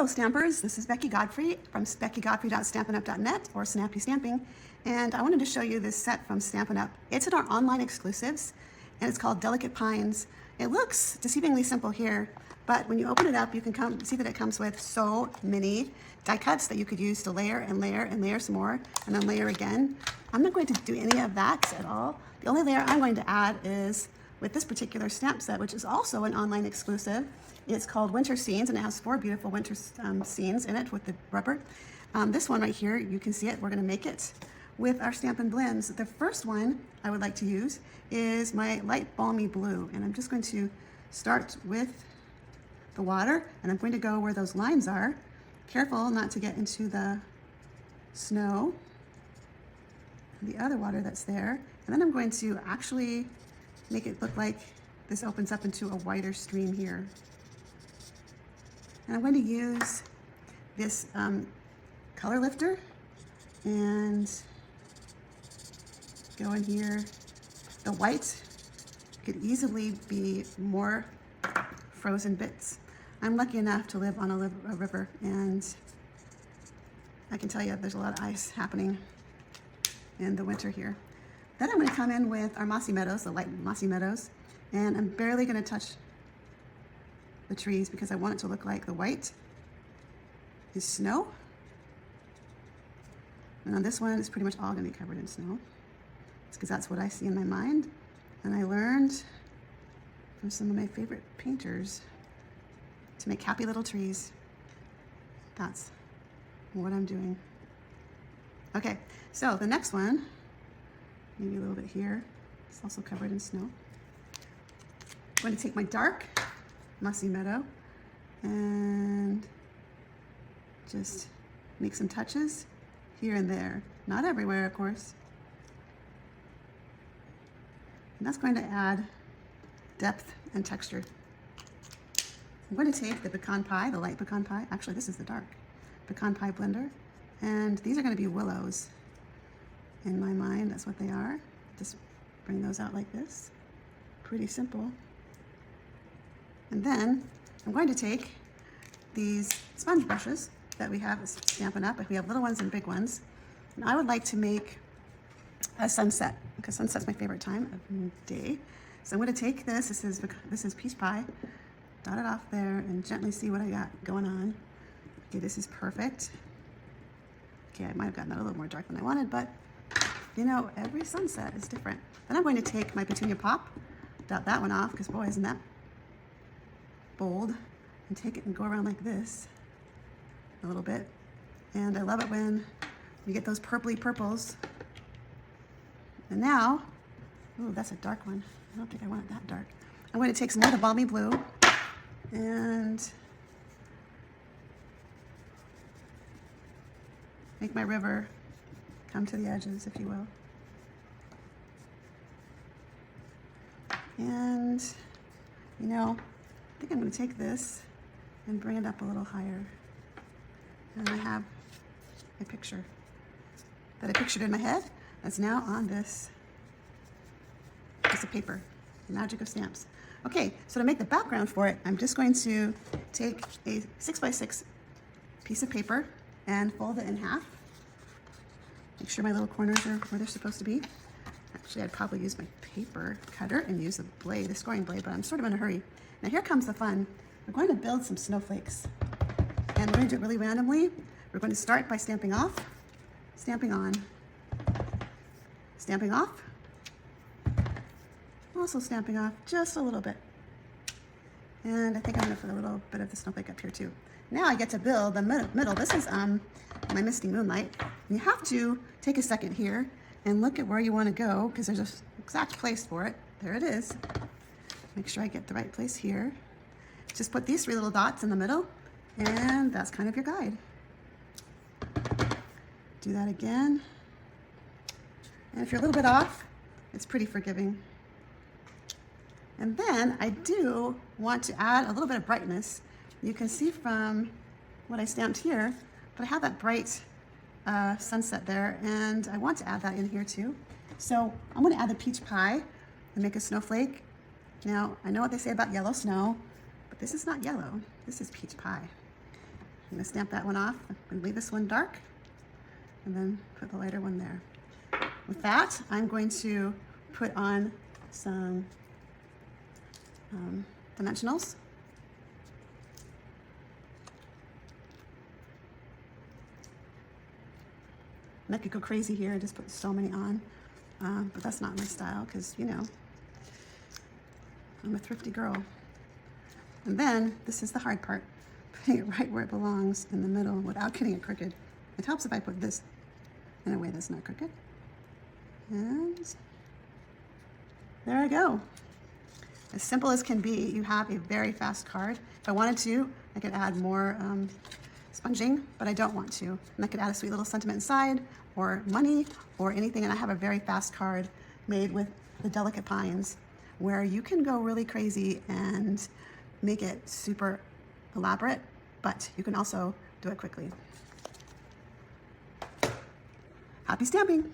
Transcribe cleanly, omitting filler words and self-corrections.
Hello Stampers, this is Becky Godfrey from beckygodfrey.stampinup.net or Snappy Stamping, and I wanted to show you this set from Stampin' Up. It's in our online exclusives and it's called Delicate Pines. It looks deceivingly simple here, but when you open it up you can see that it comes with so many die cuts that you could use to layer and layer and layer some more and then layer again. I'm not going to do any of that at all. The only layer I'm going to add is with this particular stamp set, which is also an online exclusive. It's called Winter Scenes, and it has 4 beautiful winter scenes in it with the rubber. This one right here, you can see it. We're going to make it with our Stampin' blends. The first one I would like to use is my light balmy blue, and I'm just going to start with the water, and I'm going to go where those lines are. Careful not to get into the snow, the other water that's there, and then I'm going to actually make it look like this opens up into a wider stream here. And I'm going to use this color lifter and go in here. The white could easily be more frozen bits. I'm lucky enough to live on a river, and I can tell you there's a lot of ice happening in the winter here. Then I'm going to come in with our mossy meadows, the light mossy meadows, and I'm barely going to touch the trees because I want it to look like the white is snow. And on this one, it's pretty much all going to be covered in snow. It's because that's what I see in my mind. And I learned from some of my favorite painters to make happy little trees. That's what I'm doing. Okay, so the next one, maybe a little bit here, it's also covered in snow. I'm going to take my dark mossy meadow and just make some touches here and there. Not everywhere, of course. And that's going to add depth and texture. I'm going to take the pecan pie, the light pecan pie. Actually, this is the dark pecan pie blender. And these are going to be willows. In my mind, that's what they are. Just bring those out like this. Pretty simple. And then I'm going to take these sponge brushes that we have at Stampin' Up. We have little ones and big ones. And I would like to make a sunset, because sunset's my favorite time of day. So I'm going to take this. This is peach pie. Dot it off there and gently see what I got going on. Okay, this is perfect. Okay, I might have gotten that a little more dark than I wanted, but you know, every sunset is different. Then I'm going to take my petunia pop, dot that one off, because boy, isn't that bold, and take it and go around like this a little bit. And I love it when you get those purpley purples. And now, ooh, that's a dark one. I don't think I want it that dark. I'm going to take some more of the Balmy Blue and make my river come to the edges, if you will. And, you know, I think I'm going to take this and bring it up a little higher. And I have a picture that I pictured in my head that's now on this piece of paper, the magic of stamps. Okay, so to make the background for it, I'm just going to take a 6x6 piece of paper and fold it in half. Make sure my little corners are where they're supposed to be. Actually, I'd probably use my paper cutter and use a blade, a scoring blade, but I'm sort of in a hurry. Now here comes the fun. We're going to build some snowflakes. And we're going to do it really randomly. We're going to start by stamping off, stamping on, stamping off, also stamping off just a little bit. And I think I'm going to put a little bit of the snowflake up here too. Now I get to build the middle. This is my Misty Moonlight. And you have to take a second here and look at where you want to go, because there's an exact place for it. There it is. Make sure I get the right place here. Just put these 3 little dots in the middle, and that's kind of your guide. Do that again. And if you're a little bit off, it's pretty forgiving. And then I do want to add a little bit of brightness. You can see from what I stamped here, but I have that bright sunset there, and I want to add that in here too. So I'm going to add the peach pie and make a snowflake. Now, I know what they say about yellow snow, but this is not yellow. This is peach pie. I'm gonna stamp that one off and leave this one dark, and then put the lighter one there. With that, I'm going to put on some dimensionals. And I could go crazy here and just put so many on, but that's not my style because, you know, I'm a thrifty girl. And then, this is the hard part, putting it right where it belongs in the middle without getting it crooked. It helps if I put this in a way that's not crooked. And there I go. As simple as can be, you have a very fast card. If I wanted to, I could add more sponging, but I don't want to. And I could add a sweet little sentiment inside, or money, or anything. And I have a very fast card made with the Delicate Pines, where you can go really crazy and make it super elaborate, but you can also do it quickly. Happy stamping!